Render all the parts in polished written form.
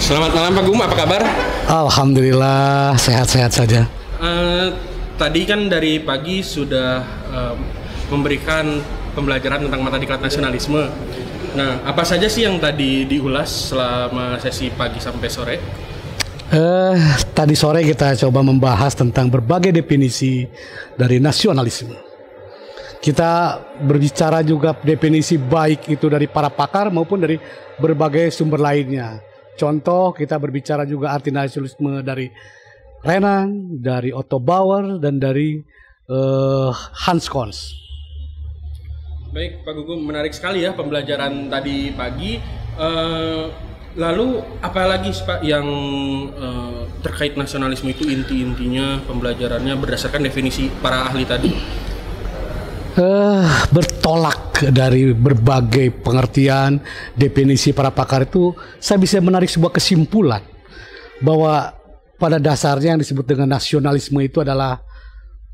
Selamat malam Pak Gum, apa kabar? Alhamdulillah sehat-sehat saja. Tadi kan dari pagi sudah memberikan pembelajaran tentang mata diklat nasionalisme. Nah, apa saja sih yang tadi diulas selama sesi pagi sampai sore? Tadi sore kita coba membahas tentang berbagai definisi dari nasionalisme. Kita berbicara juga definisi baik itu dari para pakar maupun dari berbagai sumber lainnya. Contoh, kita berbicara juga arti nasionalisme dari Renan, dari Otto Bauer, dan dari Hans Kons. Baik, Pak Gugum, menarik sekali ya pembelajaran tadi pagi. Lalu apalagi Pak yang terkait nasionalisme itu inti-intinya pembelajarannya berdasarkan definisi para ahli tadi? Bertolak dari berbagai pengertian definisi para pakar itu, saya bisa menarik sebuah kesimpulan bahwa pada dasarnya yang disebut dengan nasionalisme itu adalah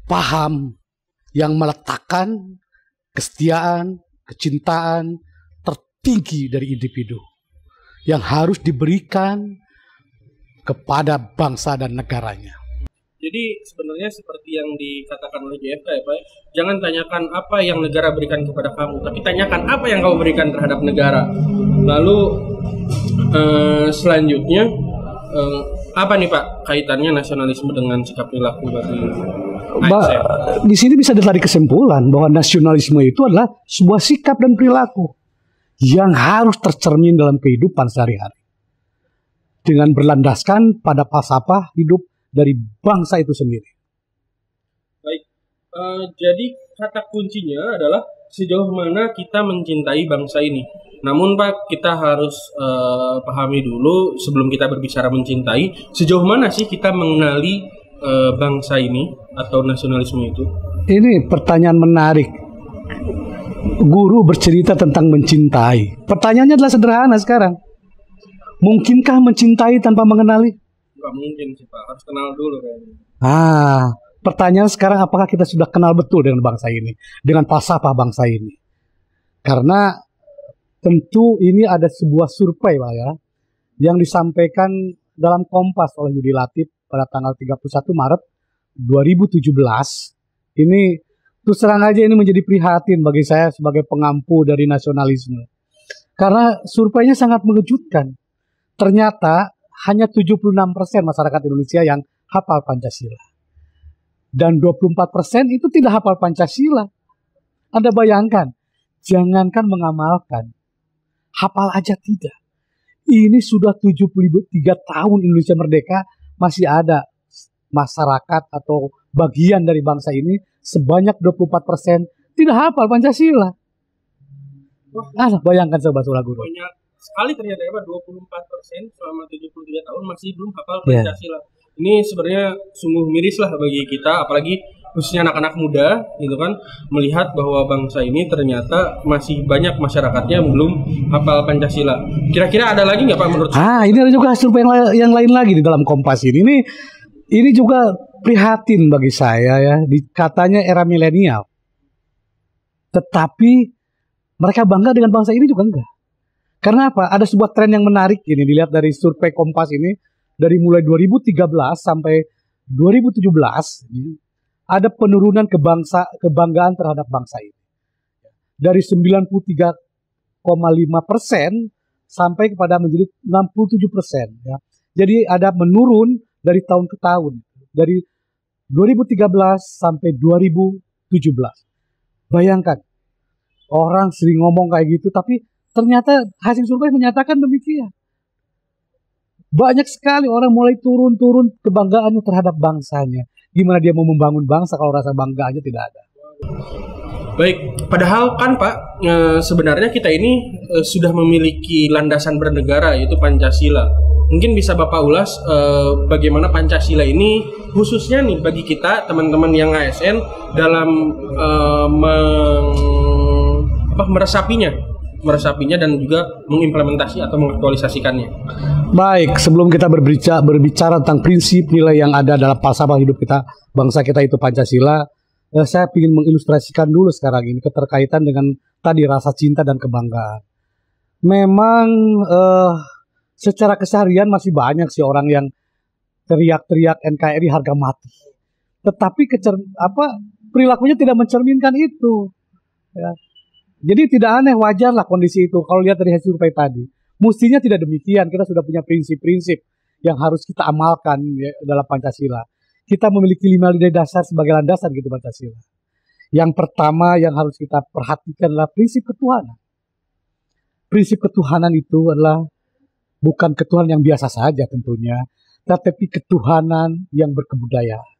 paham yang meletakkan kesetiaan, kecintaan tertinggi dari individu yang harus diberikan kepada bangsa dan negaranya. Jadi sebenarnya seperti yang dikatakan oleh JFK ya Pak, jangan tanyakan apa yang negara berikan kepada kamu, tapi tanyakan apa yang kamu berikan terhadap negara. Lalu selanjutnya apa nih Pak kaitannya nasionalisme dengan sikap perilaku bagi ASN? Di sini bisa ditarik kesimpulan bahwa nasionalisme itu adalah sebuah sikap dan perilaku yang harus tercermin dalam kehidupan sehari-hari dengan berlandaskan pada falsafah hidup dari bangsa itu sendiri. Baik, jadi kata kuncinya adalah sejauh mana kita mencintai bangsa ini. Namun Pak, kita harus pahami dulu sebelum kita berbicara mencintai, sejauh mana sih kita mengenali bangsa ini atau nasionalisme itu? Ini pertanyaan menarik. Guru bercerita tentang mencintai. Pertanyaannya adalah sederhana sekarang. Mungkinkah mencintai tanpa mengenali? Nggak mungkin sih Pak, harus kenal dulu kayaknya. Pertanyaan sekarang, apakah kita sudah kenal betul dengan bangsa ini, dengan falsafah bangsa ini? Karena tentu ini ada sebuah survei Pak ya, yang disampaikan dalam Kompas oleh Yudi Latif pada tanggal 31 Maret 2017. Ini terus terang aja ini menjadi prihatin bagi saya sebagai pengampu dari nasionalisme. Karena surveinya sangat mengejutkan. Ternyata hanya 76% masyarakat Indonesia yang hafal Pancasila. Dan 24% itu tidak hafal Pancasila. Anda bayangkan, jangankan mengamalkan, hafal aja tidak. Ini sudah 73 tahun Indonesia merdeka, masih ada masyarakat atau bagian dari bangsa ini sebanyak 24% tidak hafal Pancasila. Bayangkan Sobat Guru. Banyak sekali ternyata ya Pak, 24% selama 73 tahun masih belum hafal Pancasila. Ini sebenarnya sungguh miris lah bagi kita, apalagi khususnya anak-anak muda gitu kan, melihat bahwa bangsa ini ternyata masih banyak masyarakatnya yang belum hafal Pancasila. Kira-kira ada lagi nggak Pak menurut? Ini ada juga survei yang lain lagi di dalam Kompas ini. Ini juga prihatin bagi saya ya, katanya era milenial. Tetapi mereka bangga dengan bangsa ini juga enggak. Karena apa? Ada sebuah tren yang menarik ini dilihat dari survei Kompas ini dari mulai 2013 sampai 2017 ini, ada penurunan kebanggaan terhadap bangsa ini. Dari 93,5% sampai kepada menjadi 67% ya. Jadi ada menurun dari tahun ke tahun. Dari 2013 sampai 2017. Bayangkan. Orang sering ngomong kayak gitu tapi ternyata hasil survei menyatakan demikian. Banyak sekali orang mulai turun kebanggaannya terhadap bangsanya. Gimana dia mau membangun bangsa kalau rasa bangga aja tidak ada? Baik, padahal kan Pak, sebenarnya kita ini sudah memiliki landasan bernegara yaitu Pancasila. Mungkin bisa Bapak ulas bagaimana Pancasila ini khususnya nih bagi kita teman-teman yang ASN dalam meresapinya dan juga mengimplementasi atau mengaktualisasikannya. Baik, sebelum kita berbicara tentang prinsip nilai yang ada dalam falsafah hidup kita, bangsa kita itu Pancasila, saya ingin mengilustrasikan dulu sekarang ini keterkaitan dengan tadi rasa cinta dan kebanggaan. Memang Secara keseharian masih banyak sih orang yang teriak-teriak NKRI harga mati. Tetapi perilakunya tidak mencerminkan itu. Ya. Jadi tidak aneh, wajar lah kondisi itu. Kalau lihat dari hasil survei tadi, mestinya tidak demikian. Kita sudah punya prinsip-prinsip yang harus kita amalkan ya, dalam Pancasila. Kita memiliki 5 nilai dasar sebagai landasan gitu Pancasila. Yang pertama yang harus kita perhatikan adalah prinsip ketuhanan. Prinsip ketuhanan itu adalah bukan ketuhanan yang biasa saja tentunya, tetapi ketuhanan yang berkebudayaan,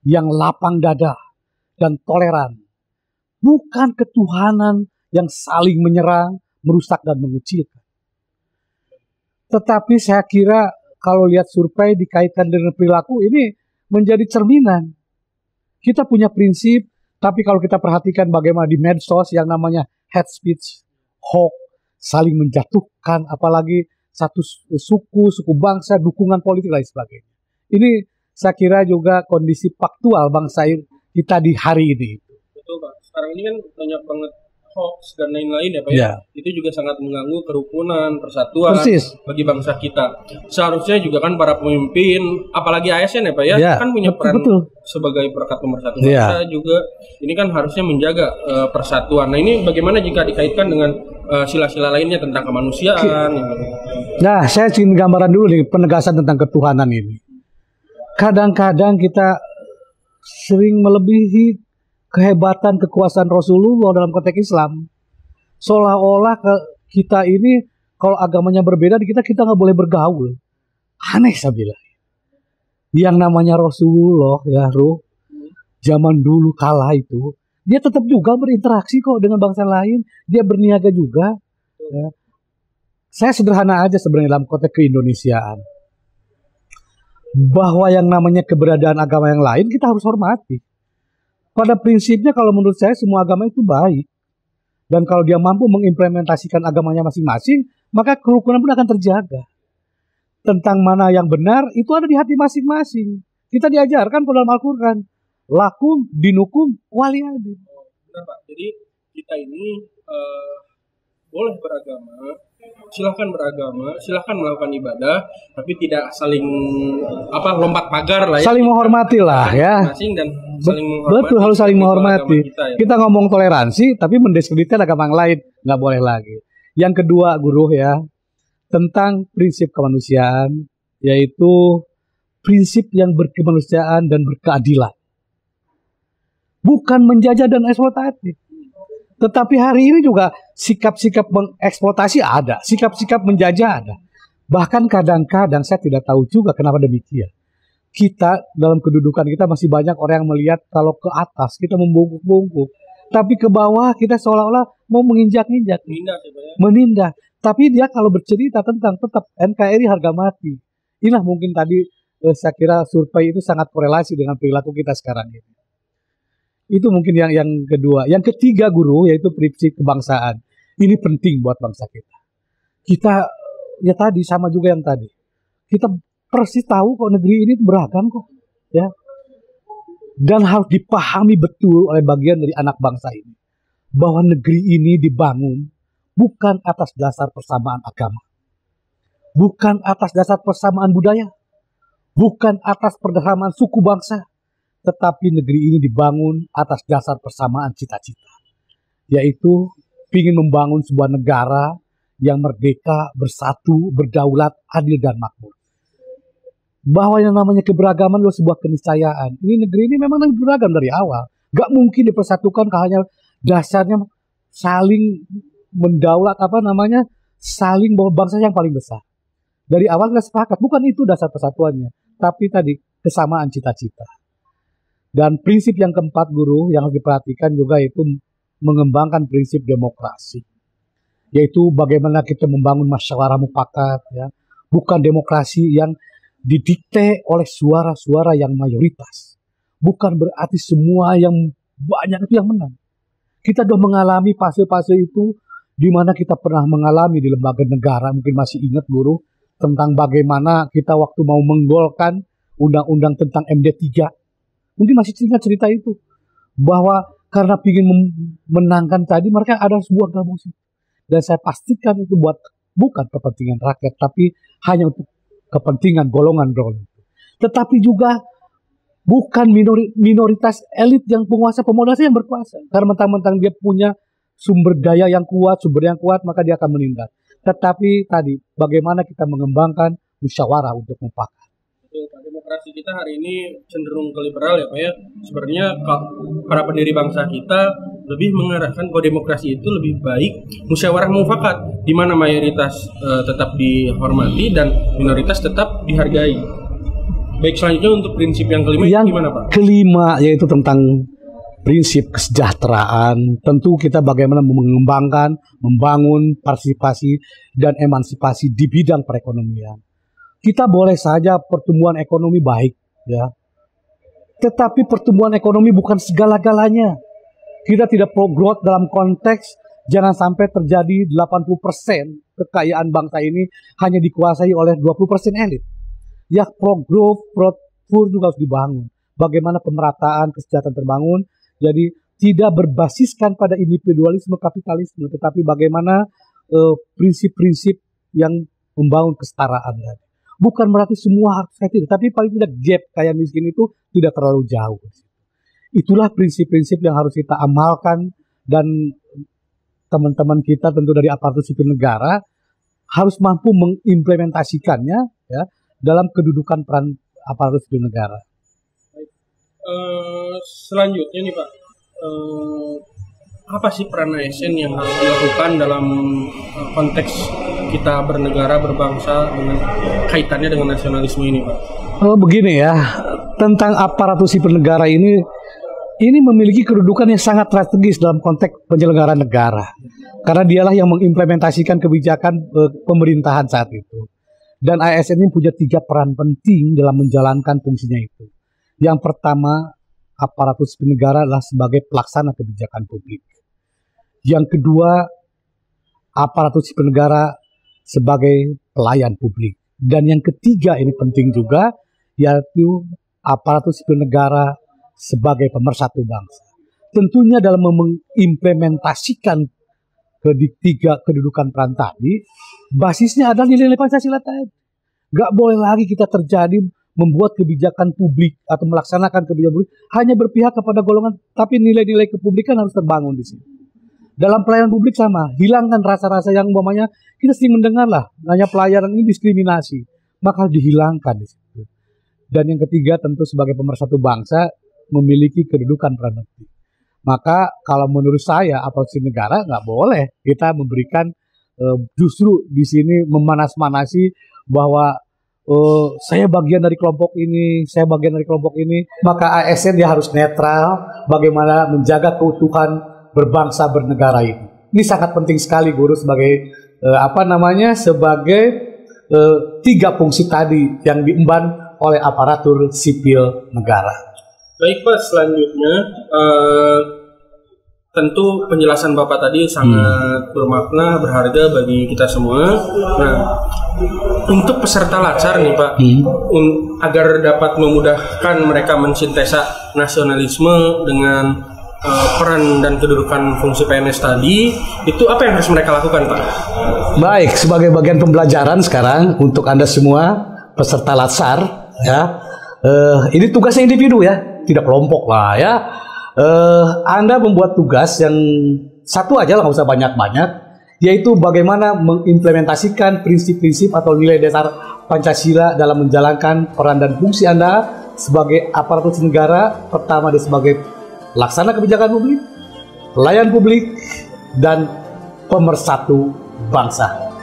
yang lapang dada dan toleran. Bukan ketuhanan yang saling menyerang, merusak dan mengucilkan. Tetapi saya kira kalau lihat survei dikaitkan dengan perilaku ini menjadi cerminan. Kita punya prinsip, tapi kalau kita perhatikan bagaimana di medsos yang namanya hate speech, hoax, saling menjatuhkan, apalagi satu suku bangsa, dukungan politik lain sebagainya. Ini saya kira juga kondisi faktual bangsa kita di hari ini. Betul Pak, sekarang ini kan banyak banget hoax dan lain-lain ya Pak ya. Itu juga sangat mengganggu kerukunan, persatuan Persis. Bagi bangsa kita. Seharusnya juga kan para pemimpin, apalagi ASN ya Pak ya, kan punya peran sebagai perekat pemersatu bangsa juga. Ini kan harusnya menjaga persatuan. Nah ini bagaimana jika dikaitkan dengan sila-sila lainnya tentang kemanusiaan? Nah saya ingin gambaran dulu nih penegasan tentang ketuhanan ini. Kadang-kadang kita sering melebihi kehebatan kekuasaan Rasulullah dalam konteks Islam. Seolah-olah kita ini kalau agamanya berbeda di kita nggak boleh bergaul. Aneh saya bilang. Yang namanya Rasulullah ya zaman dulu kala itu dia tetap juga berinteraksi kok dengan bangsa lain. Dia berniaga juga. Ya. Saya sederhana aja sebenarnya dalam konteks keindonesiaan. Bahwa yang namanya keberadaan agama yang lain kita harus hormati. Pada prinsipnya kalau menurut saya semua agama itu baik. Dan kalau dia mampu mengimplementasikan agamanya masing-masing, maka kerukunan pun akan terjaga. Tentang mana yang benar, itu ada di hati masing-masing. Kita diajarkan pada Al-Quran. Lakum dinukum waliyadin. Benar Pak, jadi kita ini boleh beragama, silahkan beragama, silahkan melakukan ibadah, tapi tidak saling lompat pagar lah ya. Saling menghormati lah ya. Dan saling menghormati. Betul, harus saling menghormati. Kita ngomong toleransi, tapi mendiskreditkan agama yang lain nggak boleh lagi. Yang kedua, guru ya, tentang prinsip kemanusiaan, yaitu prinsip yang berkemanusiaan dan berkeadilan. Bukan menjajah dan eksploitatif. Tetapi hari ini juga sikap-sikap mengeksploitasi ada, sikap-sikap menjajah ada. Bahkan kadang-kadang saya tidak tahu juga kenapa demikian. Kita dalam kedudukan kita masih banyak orang yang melihat kalau ke atas kita membungkuk-bungkuk. Tapi ke bawah kita seolah-olah mau menginjak-injak. Menindak. Tapi dia kalau bercerita tentang tetap NKRI harga mati. Inilah mungkin tadi saya kira survei itu sangat korelasi dengan perilaku kita sekarang ini. Itu mungkin yang kedua. Yang ketiga guru, yaitu prinsip kebangsaan. Ini penting buat bangsa kita. Kita ya tadi sama juga yang tadi. Kita persis tahu kok negeri ini beragam kok. Ya. Dan harus dipahami betul oleh bagian dari anak bangsa ini. Bahwa negeri ini dibangun bukan atas dasar persamaan agama. Bukan atas dasar persamaan budaya. Bukan atas persamaan suku bangsa. Tetapi negeri ini dibangun atas dasar persamaan cita-cita. Yaitu ingin membangun sebuah negara yang merdeka, bersatu, berdaulat, adil dan makmur. Bahwa yang namanya keberagaman adalah sebuah keniscayaan. Ini negeri ini memang beragam dari awal. Gak mungkin dipersatukan hanya dasarnya saling mendaulat saling bawa bangsa yang paling besar. Dari awal kita sepakat, bukan itu dasar persatuannya. Tapi tadi kesamaan cita-cita. Dan prinsip yang keempat guru yang harus diperhatikan juga itu mengembangkan prinsip demokrasi. Yaitu bagaimana kita membangun musyawarah mufakat ya. Bukan demokrasi yang didikte oleh suara-suara yang mayoritas. Bukan berarti semua yang banyak itu yang menang. Kita sudah mengalami fase-fase itu di mana kita pernah mengalami di lembaga negara, mungkin masih ingat guru, tentang bagaimana kita waktu mau menggolkan undang-undang tentang MD3. Mungkin masih ingat cerita itu. Bahwa karena ingin menangkan tadi, mereka ada sebuah gabung. Dan saya pastikan itu bukan kepentingan rakyat, tapi hanya untuk kepentingan golongan-golongan. Tetapi juga bukan minoritas elit yang penguasa pemodal yang berkuasa. Karena mentang-mentang dia punya sumber daya yang kuat, maka dia akan menindak. Tetapi tadi, bagaimana kita mengembangkan musyawarah untuk mufakat. Demokrasi kita hari ini cenderung ke liberal ya Pak ya. Sebenarnya para pendiri bangsa kita lebih mengarahkan bahwa demokrasi itu lebih baik musyawarah mufakat, di mana mayoritas tetap dihormati dan minoritas tetap dihargai. Baik, selanjutnya untuk prinsip yang kelima gimana Pak? Kelima yaitu tentang prinsip kesejahteraan. Tentu kita bagaimana mengembangkan, membangun partisipasi dan emansipasi di bidang perekonomian. Kita boleh saja pertumbuhan ekonomi baik, ya. Tetapi pertumbuhan ekonomi bukan segala-galanya. Kita tidak pro growth dalam konteks jangan sampai terjadi 80% kekayaan bangsa ini hanya dikuasai oleh 20% elit. Ya, pro growth, pro poor juga harus dibangun. Bagaimana pemerataan kesejahteraan terbangun. Jadi tidak berbasiskan pada individualisme kapitalisme, tetapi bagaimana prinsip-prinsip yang membangun kesetaraan. Bukan berarti semua harus tidak, tapi paling tidak gap kaya miskin itu tidak terlalu jauh. Itulah prinsip-prinsip yang harus kita amalkan, dan teman-teman kita tentu dari aparatur sipil negara harus mampu mengimplementasikannya ya dalam kedudukan peran aparatur sipil negara. Selanjutnya nih Pak, apa sih peran ASN yang harus dilakukan dalam konteks kita bernegara, berbangsa, dengan kaitannya dengan nasionalisme ini Pak? Begini ya, tentang aparatur sipil negara ini memiliki kedudukan yang sangat strategis dalam konteks penyelenggaraan negara. Karena dialah yang mengimplementasikan kebijakan pemerintahan saat itu. Dan ASN ini punya 3 peran penting dalam menjalankan fungsinya itu. Yang pertama, aparatur sipil negara adalah sebagai pelaksana kebijakan publik. Yang kedua, aparatur sipil negara sebagai pelayan publik. Dan yang ketiga, ini penting juga, yaitu aparatur sipil negara sebagai pemersatu bangsa. Tentunya dalam mengimplementasikan ketiga kedudukan peran tadi, basisnya adalah nilai-nilai Pancasila tadi. Gak boleh lagi kita terjadi membuat kebijakan publik atau melaksanakan kebijakan publik hanya berpihak kepada golongan, tapi nilai-nilai kepublikan harus terbangun di sini. Dalam pelayanan publik sama, hilangkan rasa-rasa yang umpamanya kita sering mendengar lah, hanya pelayanan ini diskriminasi, maka dihilangkan di situ. Dan yang ketiga tentu sebagai pemersatu bangsa memiliki kedudukan peran penting. Maka kalau menurut saya aparatur negara nggak boleh kita memberikan justru di sini memanas-manasi bahwa saya bagian dari kelompok ini, saya bagian dari kelompok ini. Maka ASN dia harus netral, bagaimana menjaga keutuhan berbangsa bernegara ini. Ini sangat penting sekali guru sebagai sebagai 3 fungsi tadi yang diemban oleh aparatur sipil negara. Baik Pak, selanjutnya tentu penjelasan Bapak tadi sangat bermakna, berharga bagi kita semua. Nah, untuk peserta latsar nih Pak, agar dapat memudahkan mereka mensintesa nasionalisme dengan peran dan kedudukan fungsi PNS tadi, itu apa yang harus mereka lakukan Pak? Baik, sebagai bagian pembelajaran sekarang untuk Anda semua peserta latsar ya, ini tugasnya individu ya, tidak kelompok lah ya. Anda membuat tugas yang satu aja lah, nggak usah banyak-banyak, yaitu bagaimana mengimplementasikan prinsip-prinsip atau nilai dasar Pancasila dalam menjalankan peran dan fungsi Anda sebagai aparatur negara. Pertama dia sebagai laksana kebijakan publik, pelayan publik, dan pemersatu bangsa.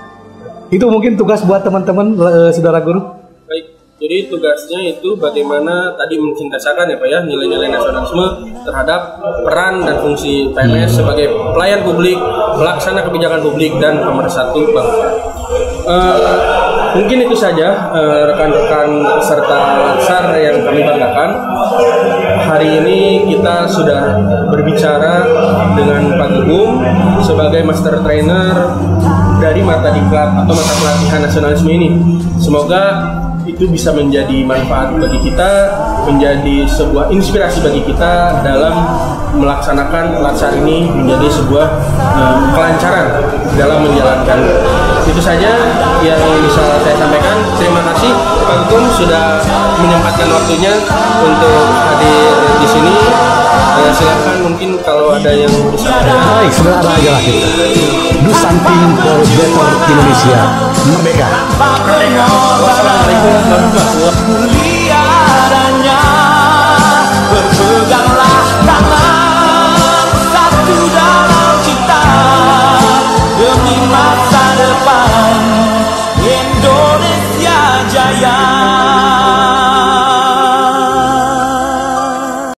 Itu mungkin tugas buat teman-teman, saudara guru. Baik, jadi tugasnya itu bagaimana tadi mensintesakan ya Pak ya, nilai-nilai nasionalisme terhadap peran dan fungsi PNS sebagai pelayan publik, pelaksana kebijakan publik, dan pemersatu bangsa. Mungkin itu saja rekan-rekan peserta latsar yang kami banggakan. Hari ini kita sudah berbicara dengan Pak Gugum sebagai master trainer dari mata diklat atau mata pelatihan nasionalisme ini. Semoga itu bisa menjadi manfaat bagi kita menjadi sebuah inspirasi bagi kita dalam melaksanakan latsar ini menjadi sebuah kelancaran dalam menjalankan. Itu saja yang bisa saya sampaikan. Terima kasih Pak Gugum sudah menyempatkan waktunya untuk hadir di sini. Silakan mungkin kalau ada yang bisa. Baik, sederhana aja lah kita. Do something for better Indonesia. Merdeka. Wassalamualaikum warahmatullahi wabarakatuh.